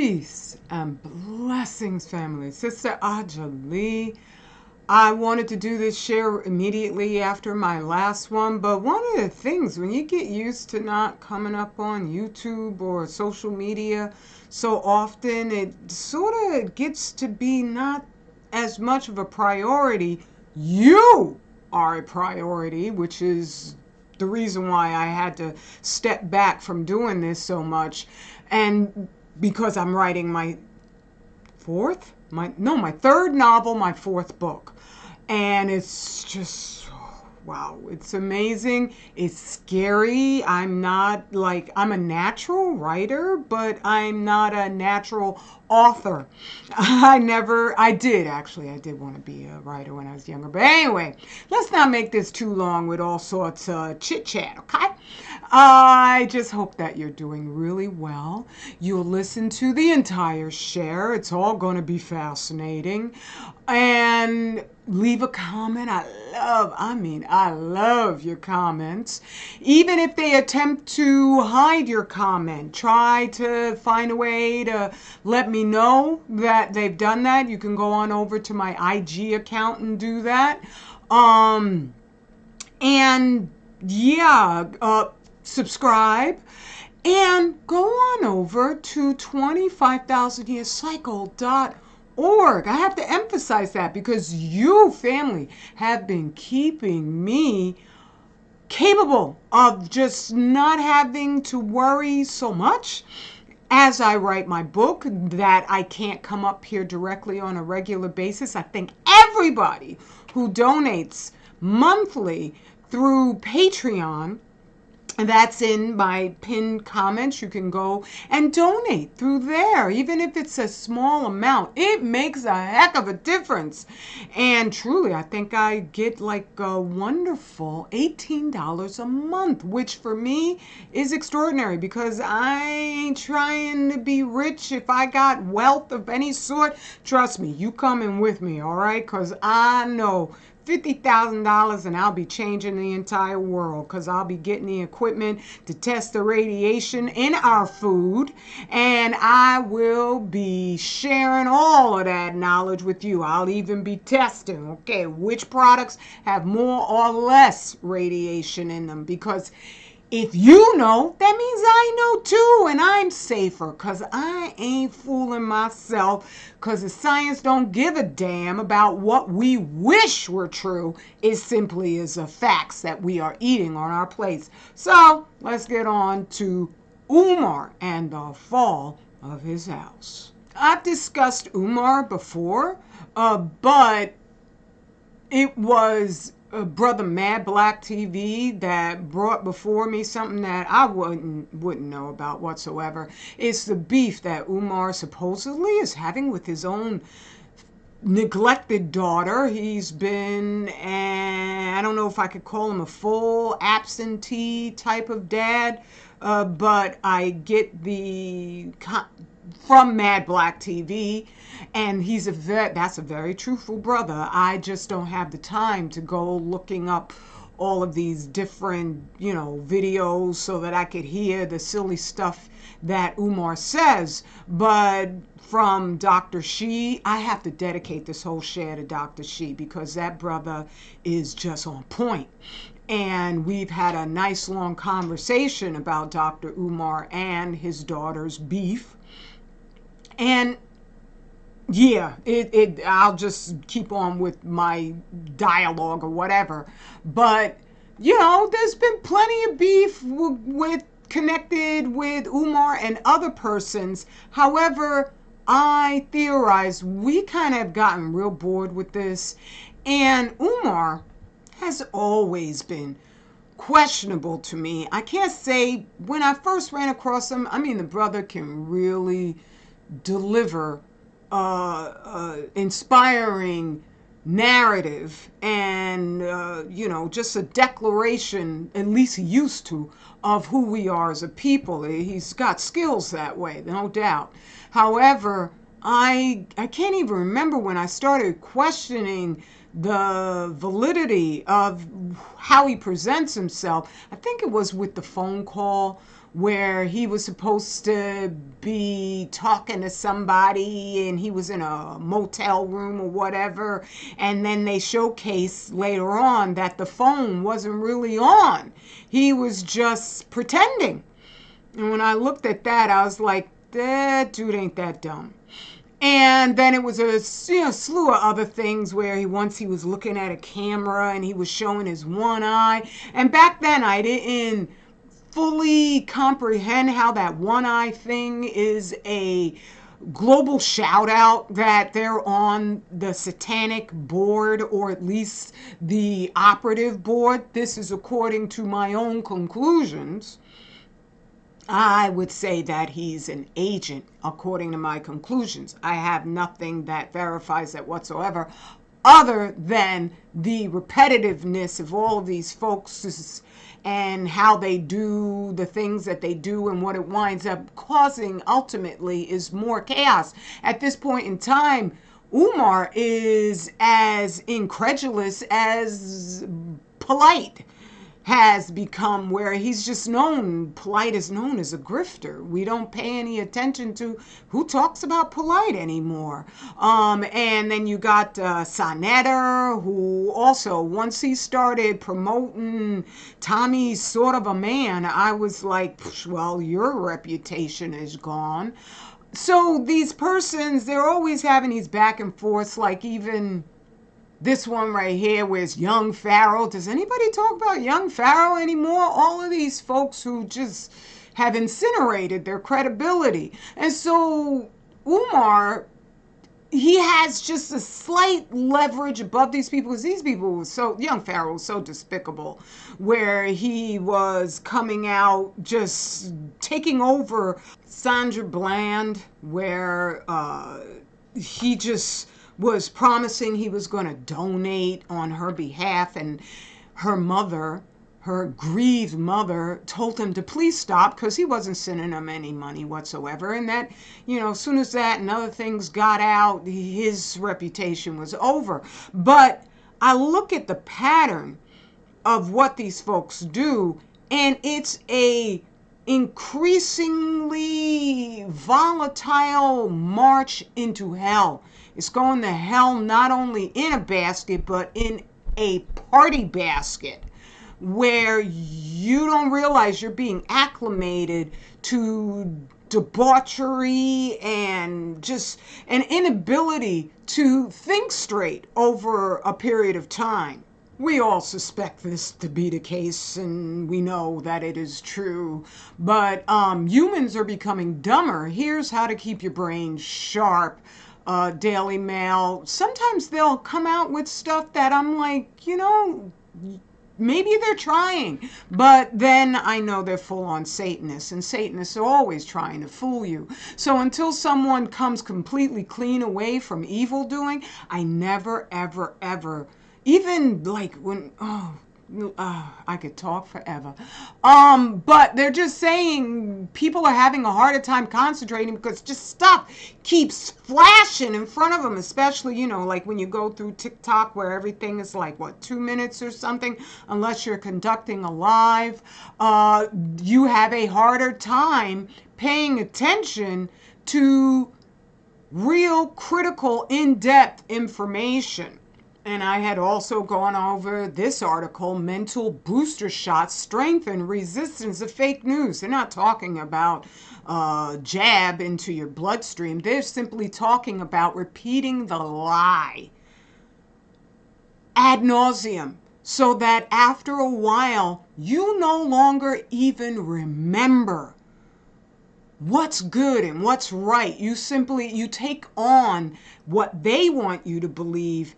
Peace and blessings, family. Sister Ajali. I wanted to do this share immediately after my last one, but one of the things when you get used to not coming up on YouTube or social media so often, it sort of gets to be not as much of a priority. You are a priority, which is the reason why I had to step back from doing this so much. And because I'm writing my my third novel, my fourth book. And it's just, wow, it's amazing. It's scary. I'm a natural writer, but I'm not a natural author. I did want to be a writer when I was younger. But anyway, let's not make this too long with all sorts of chit chat, okay? I just hope that you're doing really well. You'll listen to the entire share. It's all going to be fascinating. And leave a comment. I love your comments. Even if they attempt to hide your comment, try to find a way to let me know that they've done that. You can go on over to my IG account and do that. And yeah, subscribe and go on over to 25000yearcycle.org. I have to emphasize that because you, family, have been keeping me capable of just not having to worry so much as I write my book that I can't come up here directly on a regular basis. I thank everybody who donates monthly through Patreon. And that's in my pinned comments. You can go and donate through there. Even if it's a small amount, it makes a heck of a difference. And truly, I think I get like a wonderful $18 a month, which for me is extraordinary because I ain't trying to be rich. If I got wealth of any sort, trust me, you coming with me, all right? Because I know $50,000 and I'll be changing the entire world because I'll be getting the equipment to test the radiation in our food, and I will be sharing all of that knowledge with you. I'll even be testing, okay, which products have more or less radiation in them, because if you know, that means I know too, and I'm safer because I ain't fooling myself, because the science don't give a damn about what we wish were true. It simply is the facts that we are eating on our plates. So let's get on to Umar and the fall of his house. I've discussed Umar before, but it was Brother Mad Black TV that brought before me something that I wouldn't know about whatsoever. It's the beef that Umar supposedly is having with his own neglected daughter. He's been, I don't know if I could call him a full absentee type of dad, but I get from Mad Black TV, and that's a very truthful brother. I just don't have the time to go looking up all of these different, videos so that I could hear the silly stuff that Umar says. But from Dr. She, I have to dedicate this whole share to Dr. She because that brother is just on point. And we've had a nice long conversation about Dr. Umar and his daughter's beef. And yeah, I'll just keep on with my dialogue or whatever. But, there's been plenty of beef connected with Umar and other persons. However, I theorize we kind of have gotten real bored with this. And Umar has always been questionable to me. I can't say when I first ran across him, the brother can really deliver inspiring narrative and just a declaration, at least he used to, of who we are as a people. He's got skills that way, no doubt. However, I can't even remember when I started questioning the validity of how he presents himself. I think it was with the phone call where he was supposed to be talking to somebody and he was in a motel room or whatever, and then they showcase later on that the phone wasn't really on. He was just pretending. And when I looked at that, I was like, that dude ain't that dumb. And then it was a slew of other things where he was looking at a camera and he was showing his one eye. And back then I didn't fully comprehend how that one eye thing is a global shout out, that they're on the satanic board, or at least the operative board. This is according to my own conclusions. I would say that he's an agent, according to my conclusions. I have nothing that verifies that whatsoever, other than the repetitiveness of all of these folks and how they do the things that they do, and what it winds up causing ultimately is more chaos. At this point in time, Umar is as incredulous as polite has become, where he's just known, polite is known as a grifter. We don't pay any attention to who talks about polite anymore. And then you got Sonetter, who also, once he started promoting Tommy's sort of a man, I was like, well, your reputation is gone. So these persons, they're always having these back and forths, like even this one right here, where's Young Pharaoh? Does anybody talk about Young Pharaoh anymore? All of these folks who just have incinerated their credibility. And so Umar, he has just a slight leverage above these people, because these people were so, Young Pharaoh was so despicable, where he was coming out just taking over Sandra Bland, where he just was promising he was going to donate on her behalf, and her mother, her grieved mother, told him to please stop, because he wasn't sending them any money whatsoever. And that, as soon as that and other things got out, his reputation was over. But I look at the pattern of what these folks do, and it's a increasingly volatile march into hell. It's going to hell not only in a basket, but in a party basket, where you don't realize you're being acclimated to debauchery and just an inability to think straight over a period of time. We all suspect this to be the case, and we know that it is true. But humans are becoming dumber. Here's how to keep your brain sharp. Daily Mail. Sometimes they'll come out with stuff that I'm like, maybe they're trying. But then I know they're full on Satanists, and Satanists are always trying to fool you. So until someone comes completely clean away from evil doing, I never, ever, ever, even like when, I could talk forever. But they're just saying people are having a harder time concentrating because just stuff keeps flashing in front of them, especially, like when you go through TikTok, where everything is like, 2 minutes or something, unless you're conducting a live. You have a harder time paying attention to real, critical, in-depth information. And I had also gone over this article, Mental Booster Shots Strengthen Resistance of Fake News. They're not talking about jab into your bloodstream. They're simply talking about repeating the lie ad nauseum, so that after a while, you no longer even remember what's good and what's right. You take on what they want you to believe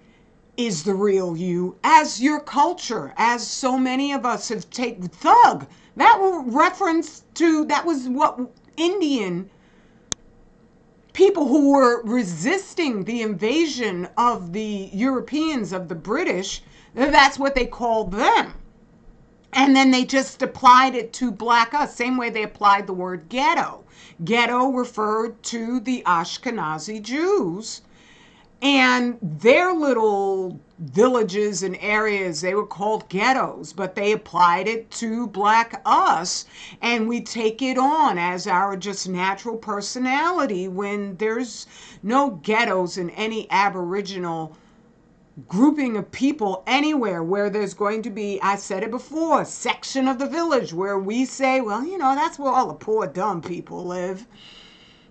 is the real you, as your culture, as so many of us have taken. Thug, that was what Indian people who were resisting the invasion of the Europeans, of the British, that's what they called them. And then they just applied it to black us, same way they applied the word ghetto. Ghetto referred to the Ashkenazi Jews. And their little villages and areas, they were called ghettos, but they applied it to Black us. And we take it on as our just natural personality when there's no ghettos in any Aboriginal grouping of people anywhere where there's going to be, I said it before, a section of the village where we say, well, that's where all the poor, dumb people live.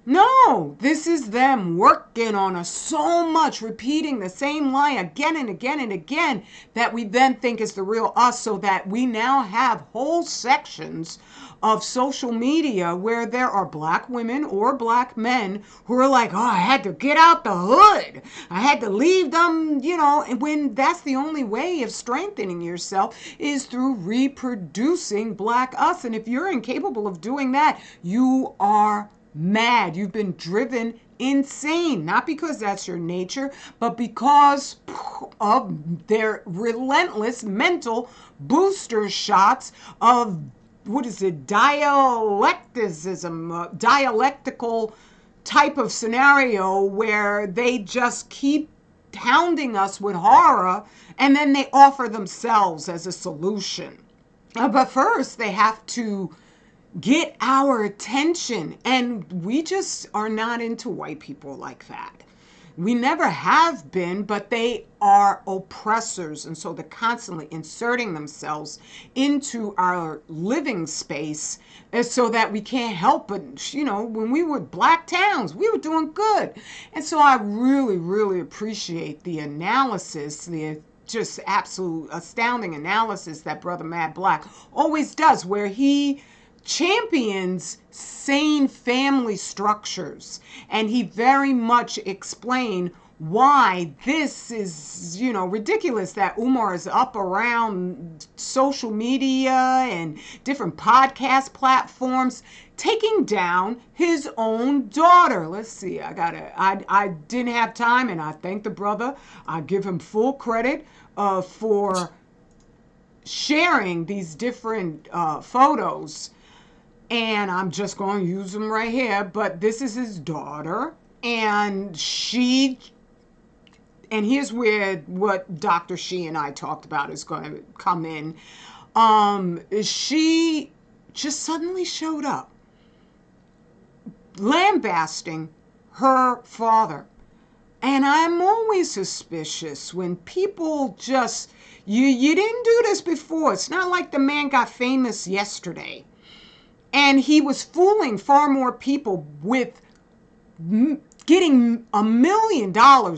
No, this is them working on us so much, repeating the same lie again and again and again that we then think is the real us, so that we now have whole sections of social media where there are Black women or Black men who are like, oh, I had to get out the hood. I had to leave them, and when that's the only way of strengthening yourself is through reproducing Black us. And if you're incapable of doing that, you are mad. You've been driven insane, not because that's your nature, but because of their relentless mental booster shots of, what is it, dialectical type of scenario where they just keep hounding us with horror, and then they offer themselves as a solution. But first, they have to get our attention. And we just are not into white people like that. We never have been, but they are oppressors. And so they're constantly inserting themselves into our living space so that we can't help but, when we were Black towns, we were doing good. And so I really, really appreciate the analysis, the just absolute astounding analysis that Brother Mad Black always does, where he champions sane family structures. And he very much explained why this is, ridiculous that Umar is up around social media and different podcast platforms taking down his own daughter. Let's see, I didn't have time, and I thank the brother. I give him full credit for sharing these different photos. And I'm just going to use them right here. But this is his daughter. And here's where what Dr. She and I talked about is going to come in. She just suddenly showed up, lambasting her father. And I'm always suspicious when people just, you didn't do this before. It's not like the man got famous yesterday. And he was fooling far more people with getting $1 million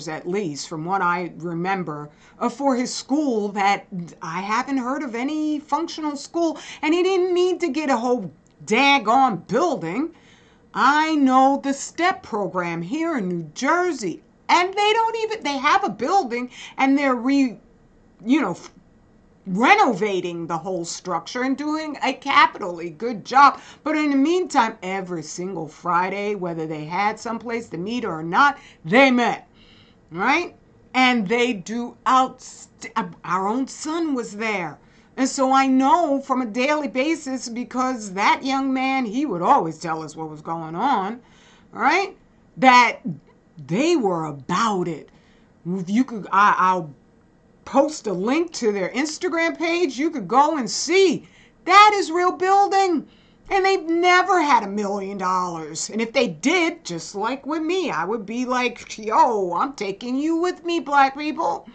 at least, from what I remember, for his school that I haven't heard of any functional school. And he didn't need to get a whole daggone building. I know the STEP program here in New Jersey, and they have a building, and they're renovating the whole structure and doing a capitally good job. But in the meantime, every single Friday, whether they had someplace to meet or not, they met, right? And they do our own son was there. And so I know from a daily basis, because that young man, he would always tell us what was going on, right? That they were about it. I'll post a link to their Instagram page. You could go and see. That is real building. And they've never had $1 million. And if they did, just like with me, I would be like, yo, I'm taking you with me, Black people.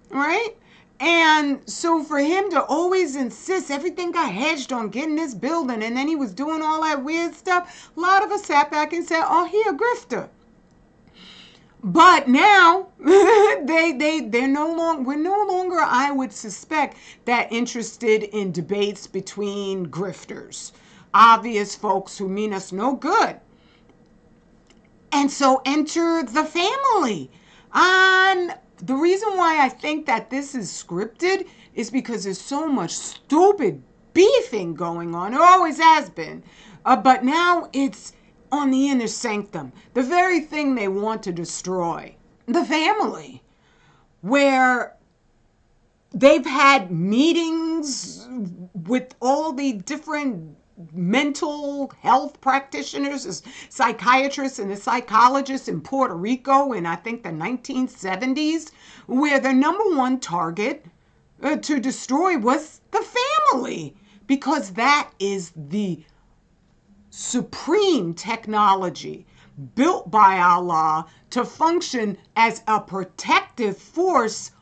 Right? And so for him to always insist everything got hedged on getting this building, and then he was doing all that weird stuff, a lot of us sat back and said, oh, he a grifter. But now we're no longer, I would suspect, that interested in debates between grifters, obvious folks who mean us no good. And so enter the family. And the reason why I think that this is scripted is because there's so much stupid beefing going on. It always has been. But now it's on the inner sanctum, the very thing they want to destroy, the family, where they've had meetings with all the different mental health practitioners, as psychiatrists and the psychologists in Puerto Rico in, I think, the 1970s, where their number one target to destroy was the family, because that is the supreme technology built by Allah to function as a protective force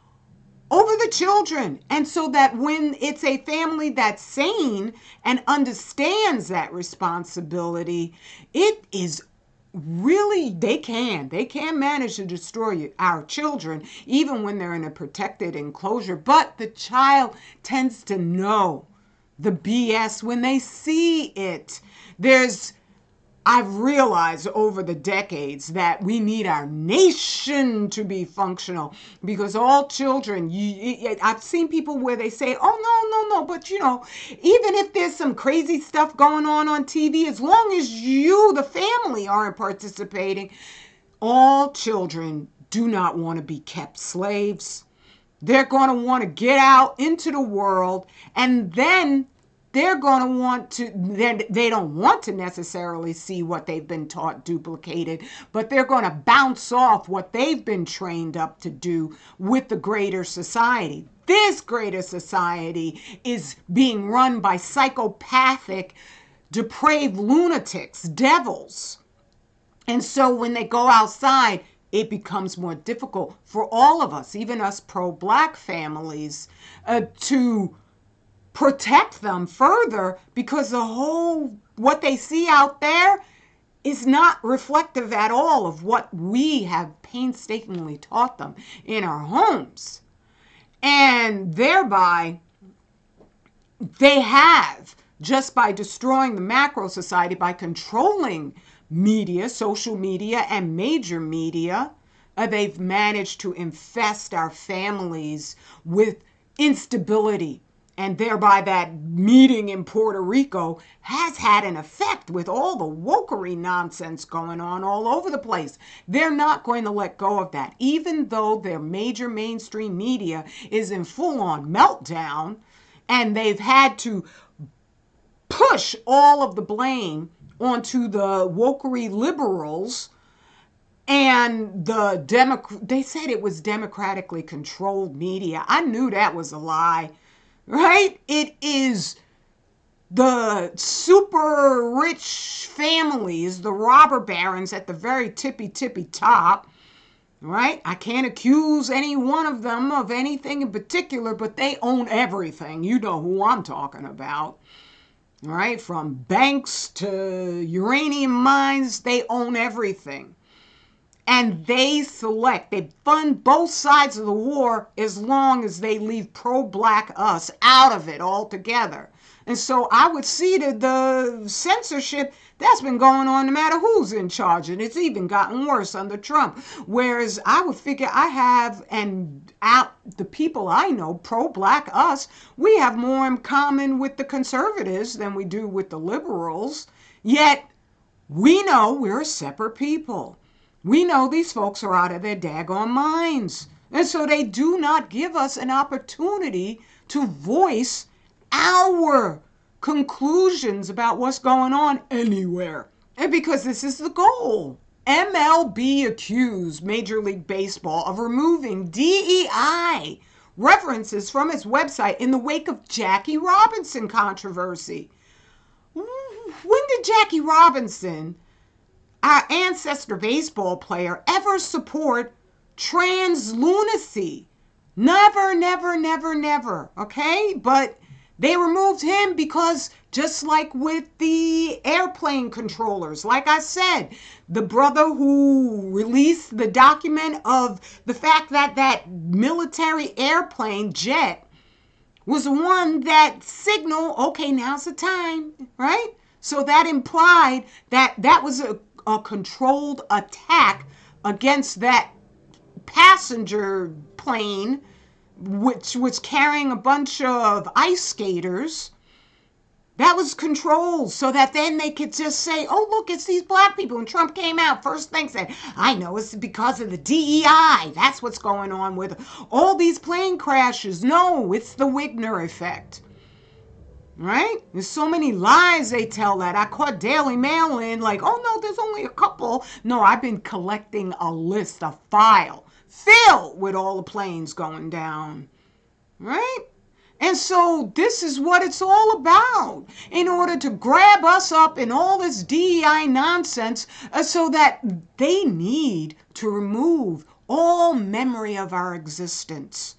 over the children. And so that when it's a family that's sane and understands that responsibility, it is really, they can manage to destroy our children even when they're in a protected enclosure. But the child tends to know the BS when they see it. I've realized over the decades that we need our nation to be functional, because all children, I've seen people where they say, oh, no, but even if there's some crazy stuff going on TV, as long as you, the family, aren't participating, all children do not want to be kept slaves. They're going to want to get out into the world, and then they're going to want to, they don't want to necessarily see what they've been taught duplicated, but they're going to bounce off what they've been trained up to do with the greater society. This greater society is being run by psychopathic, depraved lunatics, devils. And so when they go outside, it becomes more difficult for all of us, even us pro-Black families, to protect them further, because what they see out there is not reflective at all of what we have painstakingly taught them in our homes. And thereby, they have, just by destroying the macro society, by controlling media, social media, and major media, they've managed to infest our families with instability. And thereby that meeting in Puerto Rico has had an effect with all the wokery nonsense going on all over the place. They're not going to let go of that. Even though their major mainstream media is in full-on meltdown, and they've had to push all of the blame onto the wokery liberals and they said it was democratically controlled media. I knew that was a lie. Right? It is the super rich families, the robber barons at the very tippy top, right? I can't accuse any one of them of anything in particular, but they own everything. You know who I'm talking about, right? From banks to uranium mines, they own everything. And they fund both sides of the war as long as they leave pro-Black us out of it altogether. And so I would see that the censorship that's been going on no matter who's in charge. And it's even gotten worse under Trump. Whereas I would figure the people I know, pro-Black us, we have more in common with the conservatives than we do with the liberals. Yet we know we're a separate people. We know these folks are out of their daggone minds. And so they do not give us an opportunity to voice our conclusions about what's going on anywhere. And because this is the goal. MLB accused Major League Baseball of removing DEI references from its website in the wake of Jackie Robinson controversy. When did Jackie Robinson, our ancestor baseball player, ever support trans lunacy? Never, okay? But they removed him because, just like with the airplane controllers, like I said, the brother who released the document of the fact that that military airplane jet was the one that signaled, okay, now's the time, right? So that implied that was a controlled attack against that passenger plane, which was carrying a bunch of ice skaters. That was controlled so that then they could just say, oh, look, it's these Black people. And Trump came out, first thing said, I know it's because of the DEI. That's what's going on with all these plane crashes. No, it's the Wigner effect. Right? There's so many lies they tell that. I caught Daily Mail in like, oh no, there's only a couple. No, I've been collecting a list, a file filled with all the planes going down. Right? And so this is what it's all about in order to grab us up in all this DEI nonsense so that they need to remove all memory of our existence.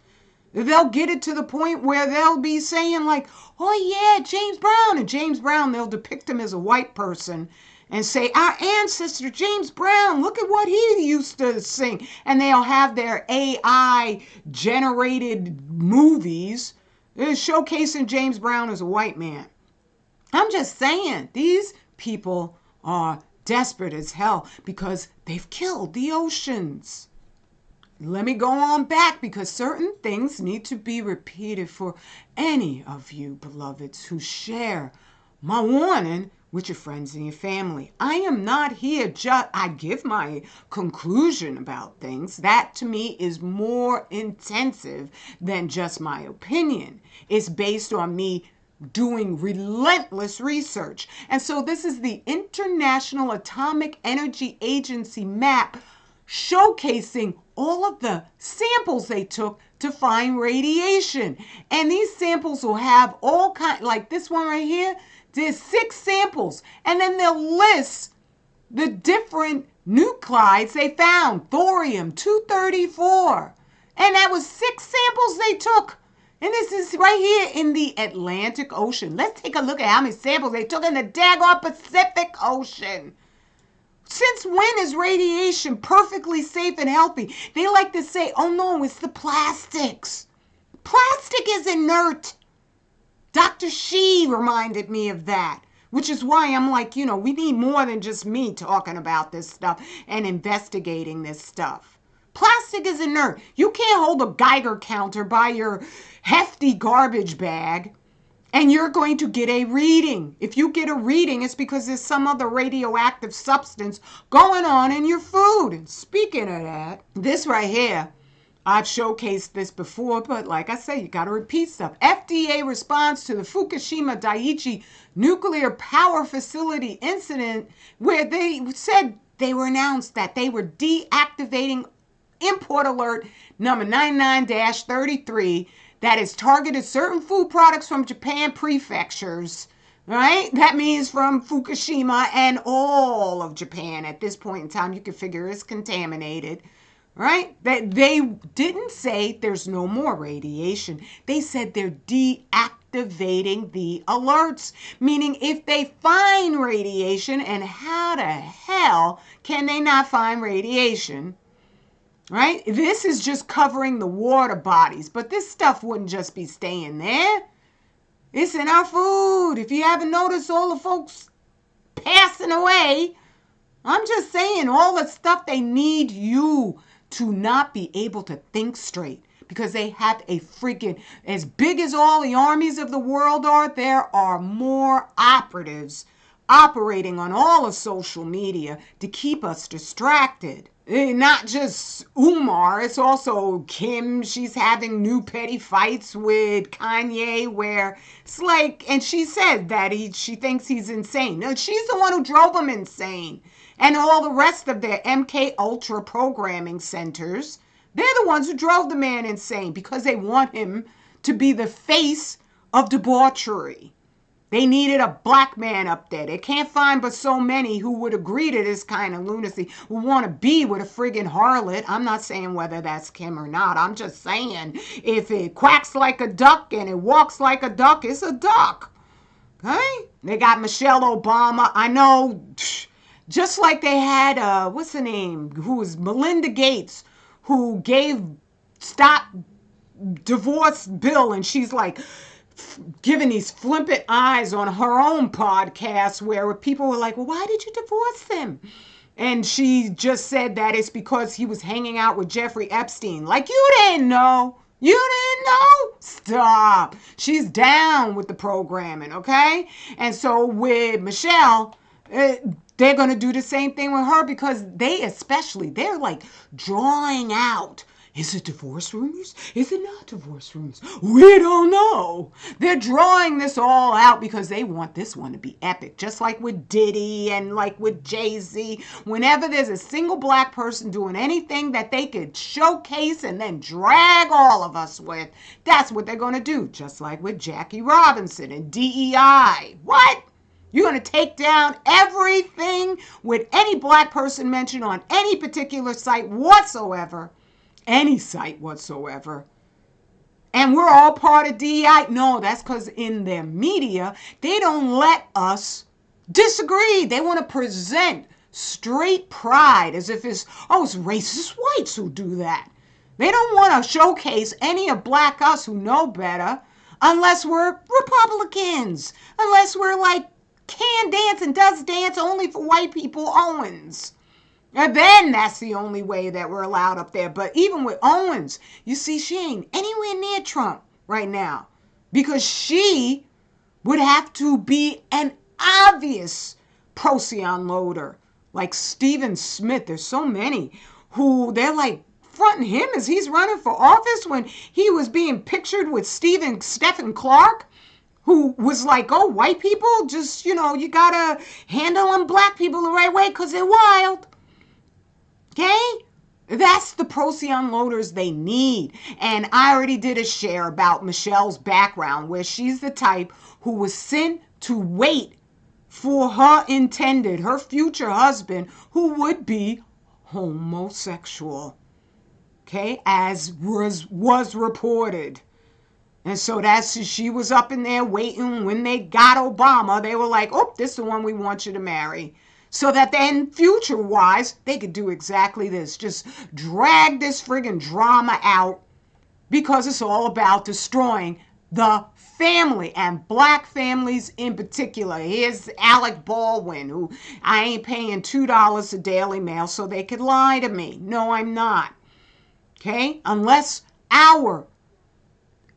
They'll get it to the point where they'll be saying like, oh yeah, James Brown. And James Brown, they'll depict him as a white person and say, our ancestor, James Brown, look at what he used to sing. And they'll have their AI generated movies showcasing James Brown as a white man. I'm just saying, these people are desperate as hell because they've killed the oceans. Let me go on back because certain things need to be repeated for any of you beloveds who share my warning with your friends and your family. I am not here I give my conclusion about things. That to me is more intensive than just my opinion. It's based on me doing relentless research. And so this is the International Atomic Energy Agency map showcasing all of the samples they took to find radiation. And these samples will have all kinds, like this one right here, there's 6 samples. And then they'll list the different nuclides they found, thorium-234. And that was 6 samples they took. And this is right here in the Atlantic Ocean. Let's take a look at how many samples they took in the daggone Pacific Ocean. Since when is radiation perfectly safe and healthy? They like to say, oh no, it's the plastics. Plastic is inert. Dr. Shi reminded me of that, which is why I'm like, we need more than just me talking about this stuff and investigating this stuff. Plastic is inert. You can't hold a Geiger counter by your hefty garbage bag and you're going to get a reading. If you get a reading, it's because there's some other radioactive substance going on in your food. And speaking of that, this right here, I've showcased this before, but like I say, you got to repeat stuff. FDA response to the Fukushima Daiichi nuclear power facility incident where they said they were announced that they were deactivating import alert number 99-33 that has targeted certain food products from Japan prefectures, right? That means from Fukushima and all of Japan at this point in time. You can figure it's contaminated, right? That they didn't say there's no more radiation. They said they're deactivating the alerts, meaning if they find radiation, and how the hell can they not find radiation? Right? This is just covering the water bodies, but this stuff wouldn't just be staying there. It's in our food. If you haven't noticed all the folks passing away, I'm just saying all the stuff they need you to not be able to think straight because they have a freaking, as big as all the armies of the world are, there are more operatives operating on all of social media to keep us distracted. Not just Umar, it's also Kim. She's having new petty fights with Kanye where it's like, and she said that she thinks he's insane. No, she's the one who drove him insane. And all the rest of their MK Ultra programming centers, they're the ones who drove the man insane because they want him to be the face of debauchery. They needed a black man up there. They can't find but so many who would agree to this kind of lunacy, who want to be with a friggin' harlot. I'm not saying whether that's Kim or not. I'm just saying if it quacks like a duck and it walks like a duck, it's a duck. Okay? They got Michelle Obama. I know, just like they had, what's her name? Who was Melinda Gates, who gave stop divorce bill, and she's like, giving these flippant eyes on her own podcast where people were like, well, why did you divorce him? And she just said that it's because he was hanging out with Jeffrey Epstein. Like, you didn't know. You didn't know? Stop. She's down with the programming, okay? And so with Michelle, they're going to do the same thing with her because they're like drawing out Is it divorce rumors? Is it not divorce rumors? We don't know. They're drawing this all out because they want this one to be epic. Just like with Diddy and like with Jay-Z. Whenever there's a single black person doing anything that they could showcase and then drag all of us with, that's what they're going to do. Just like with Jackie Robinson and DEI. What? You're going to take down everything with any black person mentioned on any particular site whatsoever. Any site whatsoever. And we're all part of DEI. No, that's because in their media, they don't let us disagree. They want to present straight pride as if it's racist whites who do that. They don't want to showcase any of black us who know better unless we're Republicans, unless we're like can dance and does dance only for white people Owens. And then that's the only way that we're allowed up there. But even with Owens, you see, she ain't anywhere near Trump right now because she would have to be an obvious Procyon loader. Like Stephen Smith, there's so many who they're like fronting him as he's running for office when he was being pictured with Stephen Clark, who was like, oh, white people, just, you gotta handle them black people the right way because they're wild. Okay? That's the Procyon loaders they need. And I already did a share about Michelle's background, where she's the type who was sent to wait for her future husband, who would be homosexual. Okay? As was reported. And so she was up in there waiting. When they got Obama, they were like, oh, this is the one we want you to marry. So that then future-wise, they could do exactly this. Just drag this friggin' drama out because it's all about destroying the family and black families in particular. Here's Alec Baldwin, who I ain't paying $2 a Daily Mail so they could lie to me. No, I'm not. Okay? Unless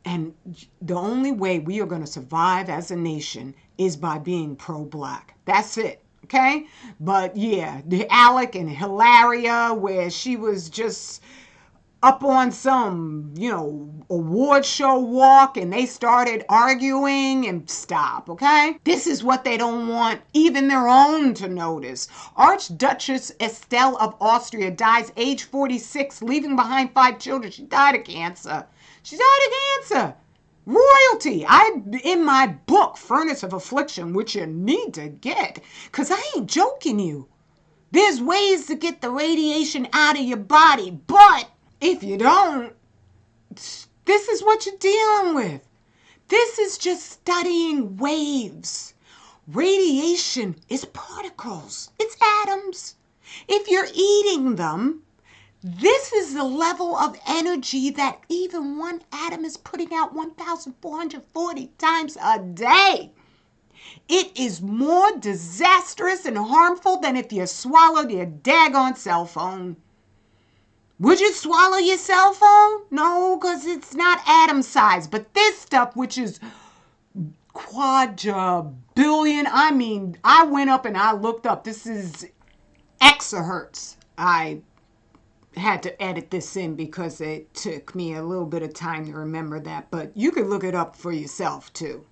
and the only way we are going to survive as a nation is by being pro-black. That's it. Okay? But yeah, the Alec and Hilaria, where she was just up on some, award show walk and they started arguing and stop, okay? This is what they don't want even their own to notice. Archduchess Estelle of Austria dies age 46, leaving behind 5 children. She died of cancer. Royalty. In my book, Furnace of Affliction, which you need to get, because I ain't joking you. There's ways to get the radiation out of your body, but if you don't, this is what you're dealing with. This is just studying waves. Radiation is particles. It's atoms. If you're eating them, this is the level of energy that even one atom is putting out 1,440 times a day. It is more disastrous and harmful than if you swallowed your daggone cell phone. Would you swallow your cell phone? No, because it's not atom size. But this stuff, which is quadrillion, I went up and I looked up. This is exahertz. I had to edit this in because it took me a little bit of time to remember that. But you could look it up for yourself, too.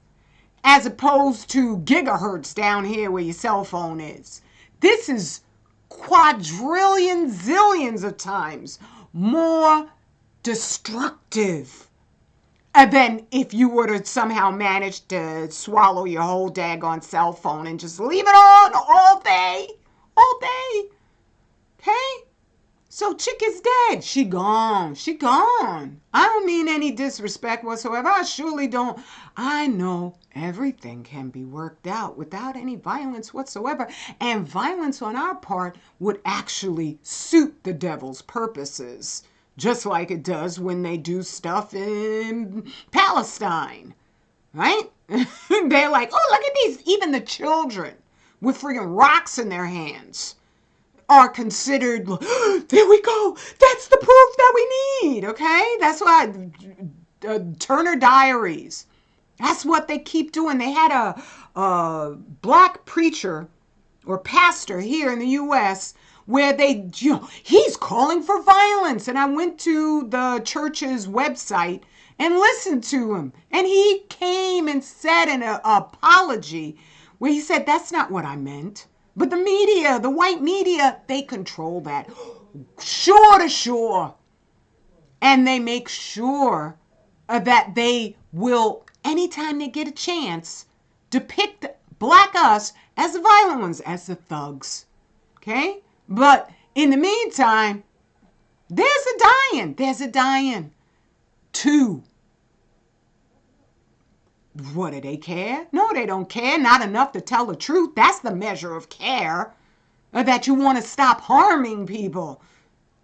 As opposed to gigahertz down here where your cell phone is. This is quadrillion zillions of times more destructive than if you were to somehow manage to swallow your whole daggone cell phone and just leave it on all day. Okay? So chick is dead. She gone. I don't mean any disrespect whatsoever. I surely don't. I know everything can be worked out without any violence whatsoever. And violence on our part would actually suit the devil's purposes. Just like it does when they do stuff in Palestine. Right? They're like, oh, look at these. Even the children with freaking rocks in their hands are considered, there we go, that's the proof that we need, okay? That's why Turner Diaries, that's what they keep doing. They had a black preacher or pastor here in the U.S. where he's calling for violence. And I went to the church's website and listened to him. And he came and said an apology where he said, that's not what I meant. But the media, the white media, they control that. Shore to shore. And they make sure that they will, anytime they get a chance, depict black us as the violent ones, as the thugs. Okay? But in the meantime, there's a dying. Two. What, do they care? No, they don't care. Not enough to tell the truth. That's the measure of care. That you want to stop harming people.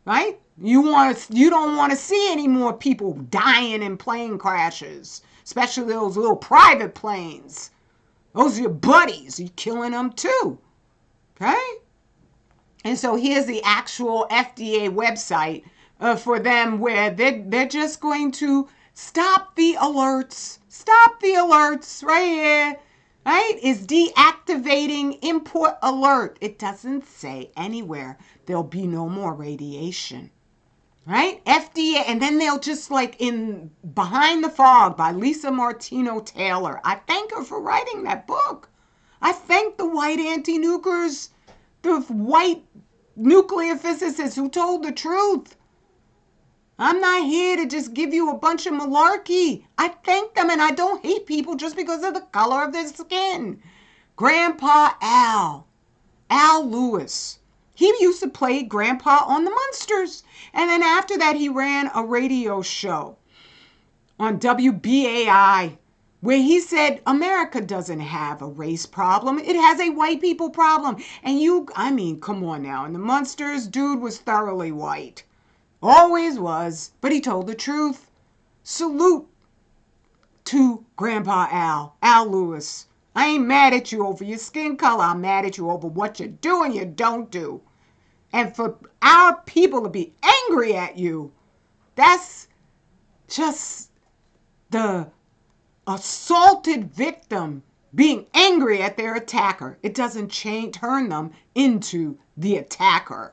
Right? You don't want to see any more people dying in plane crashes. Especially those little private planes. Those are your buddies. You're killing them too. Okay? And so here's the actual FDA website for them where they're just going to stop the alerts. Stop the alerts right here. Right? Is deactivating import alert. It doesn't say anywhere there'll be no more radiation. Right? FDA, and then they'll just like in Behind the Fog by Lisa Martino Taylor. I thank her for writing that book. I thank the white anti-nukers, the white nuclear physicists who told the truth. I'm not here to just give you a bunch of malarkey. I thank them, and I don't hate people just because of the color of their skin. Grandpa Al Lewis. He used to play Grandpa on the Munsters. And then after that, he ran a radio show on WBAI where he said America doesn't have a race problem. It has a white people problem. And come on now. And the Munsters, dude was thoroughly white. Always was. But he told the truth. Salute to Grandpa Al Lewis. I ain't mad at you over your skin color. I'm mad at you over what you do and you don't do. And for our people to be angry at you, that's just the assaulted victim being angry at their attacker. It doesn't turn them into the attacker.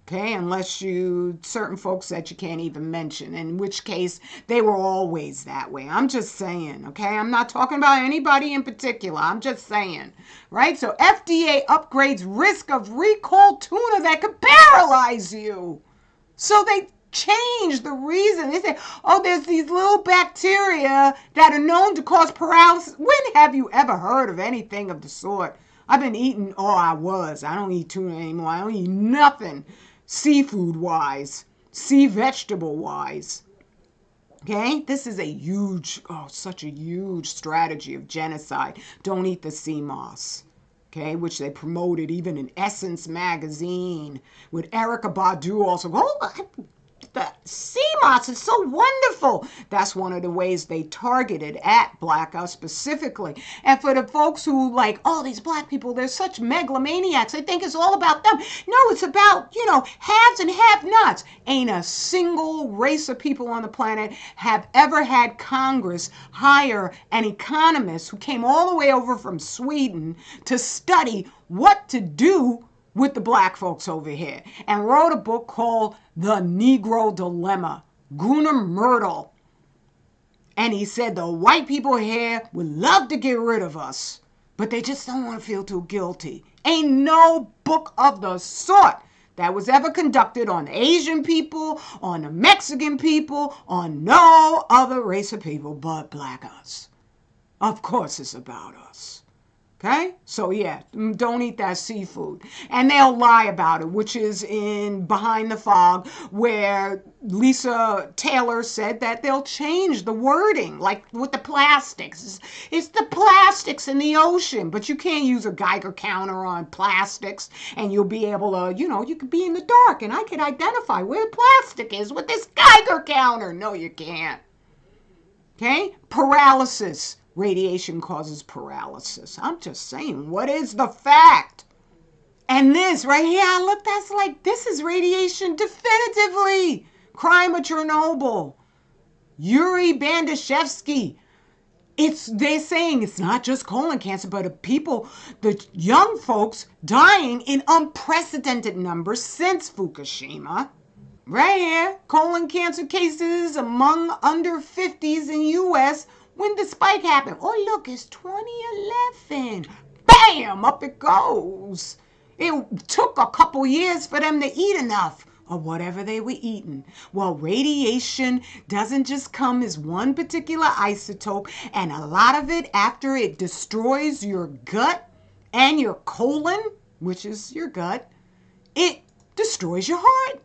Okay, unless certain folks that you can't even mention, in which case they were always that way. I'm just saying, okay? I'm not talking about anybody in particular. I'm just saying, right? So FDA upgrades risk of recalled tuna that could paralyze you. So they changed the reason. They say, there's these little bacteria that are known to cause paralysis. When have you ever heard of anything of the sort? I've been eating, I don't eat tuna anymore. I don't eat nothing. Seafood-wise, sea vegetable-wise. Okay? This is such a huge strategy of genocide. Don't eat the sea moss. Okay? Which they promoted even in Essence magazine with Erykah Badu also. The sea moss is so wonderful. That's one of the ways they targeted at black us specifically. And for the folks who these black people, they're such megalomaniacs. They think it's all about them. No, it's about, haves and have-nots. Ain't a single race of people on the planet have ever had Congress hire an economist who came all the way over from Sweden to study what to do with the black folks over here, and wrote a book called The Negro Dilemma, Gunnar Myrdal. And he said the white people here would love to get rid of us, but they just don't want to feel too guilty. Ain't no book of the sort that was ever conducted on Asian people, on the Mexican people, on no other race of people but black us. Of course it's about us. Okay? So yeah, don't eat that seafood. And they'll lie about it, which is in Behind the Fog, where Lisa Taylor said that they'll change the wording, like with the plastics. It's the plastics in the ocean, but you can't use a Geiger counter on plastics, and you'll be able to, you could be in the dark, and I could identify where the plastic is with this Geiger counter. No, you can't. Okay? Paralysis. Radiation causes paralysis. I'm just saying, what is the fact? And this right here, look, this is radiation definitively. Crime of Chernobyl. Yuri Bandashevsky They're saying it's not just colon cancer, but the young folks dying in unprecedented numbers since Fukushima. Right here, colon cancer cases among under 50s in U.S. when the spike happened. Oh, look, it's 2011. Bam, up it goes. It took a couple years for them to eat enough of whatever they were eating. Well, radiation doesn't just come as one particular isotope, and a lot of it, after it destroys your gut and your colon, which is your gut, it destroys your heart.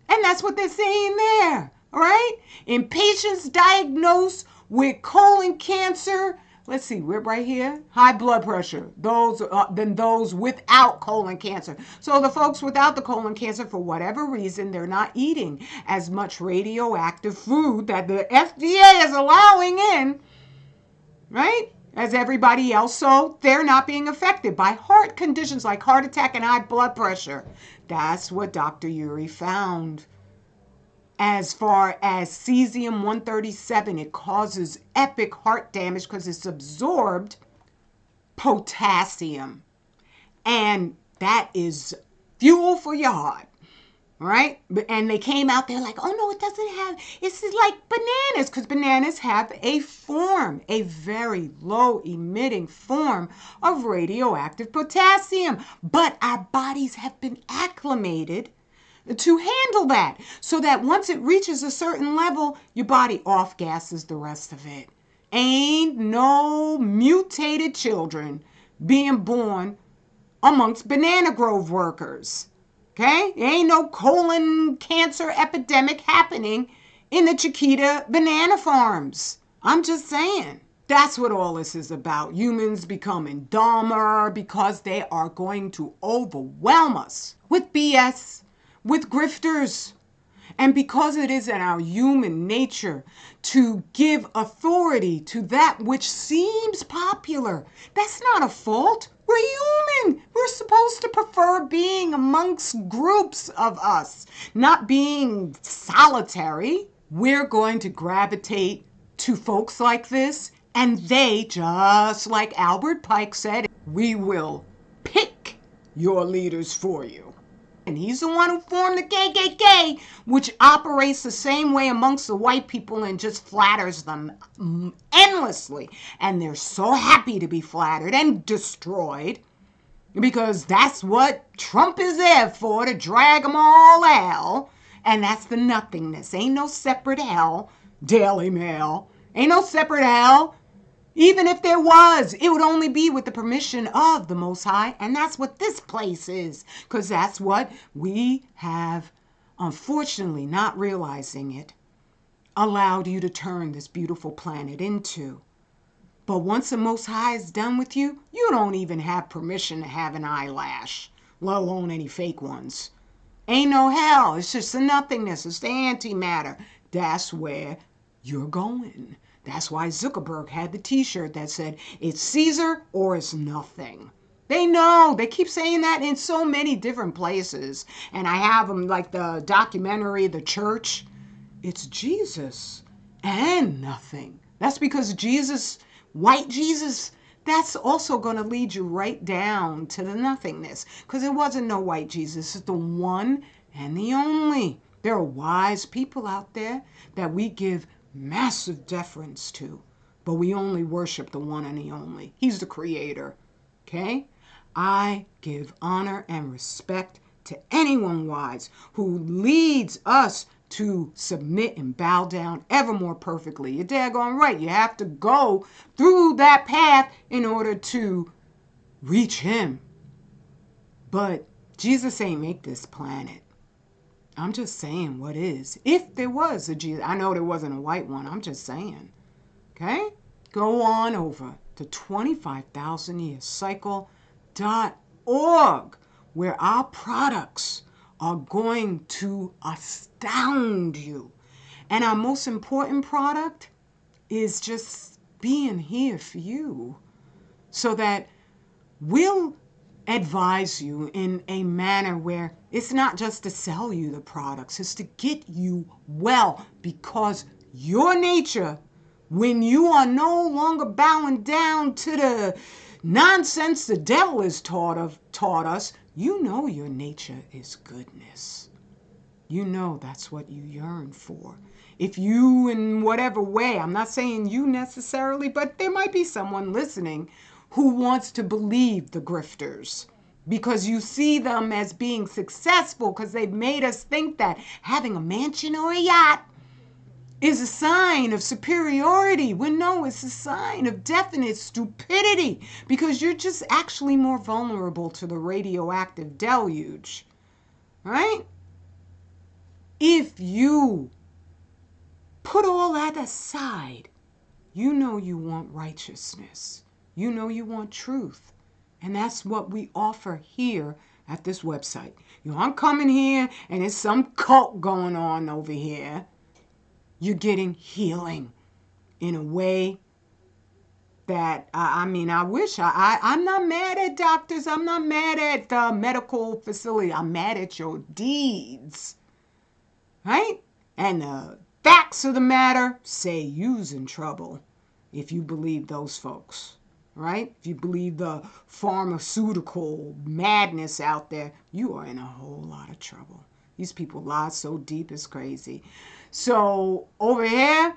And that's what they're saying there, all right? In patients diagnosed with colon cancer, let's see, we're right here, high blood pressure, than those without colon cancer. So the folks without the colon cancer, for whatever reason, they're not eating as much radioactive food that the FDA is allowing in, right? As everybody else, so they're not being affected by heart conditions like heart attack and high blood pressure. That's what Dr. Uri found. As far as cesium-137, it causes epic heart damage because it's absorbed potassium. And that is fuel for your heart. Right? And they came out there like, oh no, it doesn't have, it's like bananas, because bananas have a very low emitting form of radioactive potassium. But our bodies have been acclimated to handle that, so that once it reaches a certain level, your body off gases the rest of it. Ain't no mutated children being born amongst banana grove workers. Okay? There ain't no colon cancer epidemic happening in the Chiquita banana farms. I'm just saying. That's what all this is about. Humans becoming dumber because they are going to overwhelm us with BS, with grifters. And because it is in our human nature to give authority to that which seems popular, that's not a fault. We're human. We're supposed to prefer being amongst groups of us, not being solitary. We're going to gravitate to folks like this, and they, just like Albert Pike said, we will pick your leaders for you. And he's the one who formed the KKK, which operates the same way amongst the white people and just flatters them endlessly. And they're so happy to be flattered and destroyed, because that's what Trump is there for, to drag them all to hell. And that's the nothingness. Ain't no separate hell, Daily Mail. Ain't no separate hell. Even if there was, it would only be with the permission of the Most High. And that's what this place is. Because that's what we have, unfortunately, not realizing it, allowed you to turn this beautiful planet into. But once the Most High is done with you, you don't even have permission to have an eyelash, let alone any fake ones. Ain't no hell. It's just the nothingness. It's the antimatter. That's where you're going. That's why Zuckerberg had the t-shirt that said, it's Caesar or it's nothing. They know. They keep saying that in so many different places. And I have them like the documentary, The Church. It's Jesus and nothing. That's because Jesus, white Jesus, that's also going to lead you right down to the nothingness. Because there wasn't no white Jesus. It's the one and the only. There are wise people out there that we give massive deference to, but we only worship the one and the only. He's the creator. Okay? I give honor and respect to anyone wise who leads us to submit and bow down ever more perfectly. You're daggone right. You have to go through that path in order to reach him. But Jesus ain't make this planet. I'm just saying what is. If there was a Jesus, I know there wasn't a white one. I'm just saying. Okay? Go on over to 25,000yearcycle.org, where our products are going to astound you. And our most important product is just being here for you, so that we'll advise you in a manner where it's not just to sell you the products, it's to get you well, because your nature when you are no longer bowing down to the nonsense the devil has taught us, you know your nature is goodness. You know that's what you yearn for. If you, in whatever way, I'm not saying you necessarily, but there might be someone listening who wants to believe the grifters because you see them as being successful because they've made us think that having a mansion or a yacht is a sign of superiority, when no, it's a sign of definite stupidity because you're just actually more vulnerable to the radioactive deluge, right? If you put all that aside, you know you want righteousness. You know you want truth. And that's what we offer here at this website. You know, I'm coming here and there's some cult going on over here. You're getting healing in a way that, I wish, I'm not mad at doctors. I'm not mad at the medical facility. I'm mad at your deeds, right? And the facts of the matter say you's in trouble if you believe those folks, right? If you believe the pharmaceutical madness out there, you are in a whole lot of trouble. These people lie so deep it's crazy. So over here,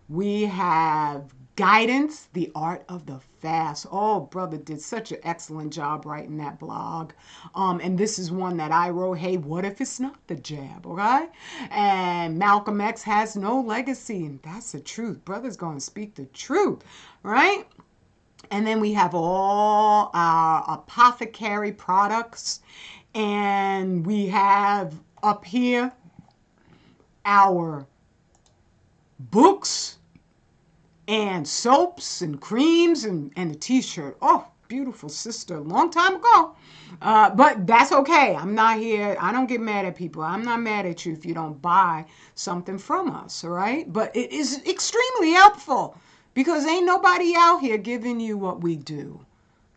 we have Guidance, the Art of the Fast. Oh, brother did such an excellent job writing that blog. And this is one that I wrote, hey, what if it's not the jab, okay? And Malcolm X has no legacy, and that's the truth. Brother's going to speak the truth, right? And then we have all our apothecary products. And we have up here our books and soaps and creams and a t-shirt. Oh, beautiful sister, long time ago. But that's okay. I'm not here. I don't get mad at people. I'm not mad at you if you don't buy something from us, all right? But it is extremely helpful because ain't nobody out here giving you what we do,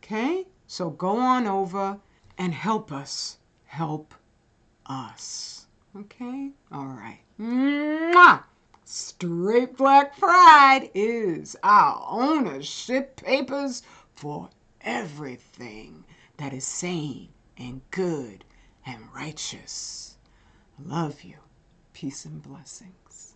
okay? So go on over and help us help us, okay? All right. Mwah! Straight Black Pride is our ownership papers for everything that is sane and good and righteous. I love you. Peace and blessings.